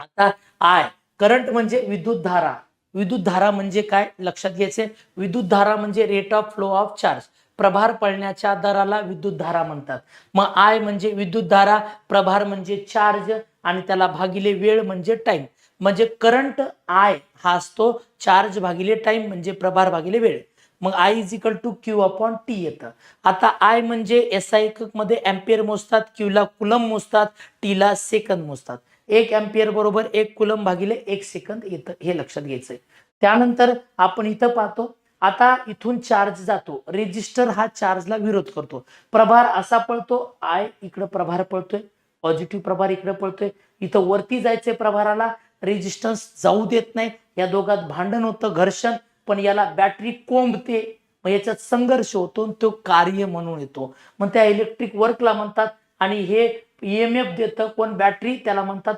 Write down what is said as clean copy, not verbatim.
आता I current म्हणजे विद्युत धारा. विद्युत धारा म्हणजे काय लक्षात घ्यायचे, विद्युत धारा म्हणजे rate of flow of charge. प्रभार पळण्याच्या दराला विद्युत धारा म्हणतात. मग आय म्हणजे विद्युत धारा, प्रभार म्हणजे चार्ज आणि त्याला भागिले वेळ म्हणजे टाइम. म्हणजे करंट आय हा असतो चार्ज भागिले टाइम म्हणजे प्रभार भागिले वेळ. मग I is equal to Q upon T येतं. आता आय म्हणजे एसआय एकक मध्ये अँपियर मोजतात, क्यूला कुलम मोजतात, टीला सेकंद मोजतात. 1 अँपियर बरोबर 1 कुलम भागिले 1 सेकंद येतं, हे लक्षात घ्यायचंय. त्यानंतर आपण इथं पाहतो, आता इथून चार्ज जातो, रेजिस्टर हा चार्जला विरोध करतो. प्रभार असा पळतो, आय इकडं प्रभार पळतोय, पॉझिटिव्ह प्रभार इकडे पळतोय. इथं वरती जायचंय प्रभाराला, रेजिस्टन्स जाऊ देत नाही. या दोघात भांडण होतं, घर्षण. पण याला बॅटरी कोंबते, मग याच्यात संघर्ष होतो, तो कार्य म्हणून येतो. मग त्या इलेक्ट्रिक वर्कला म्हणतात. आणि हे ईएमएफ देतं कोण, बॅटरी, त्याला म्हणतात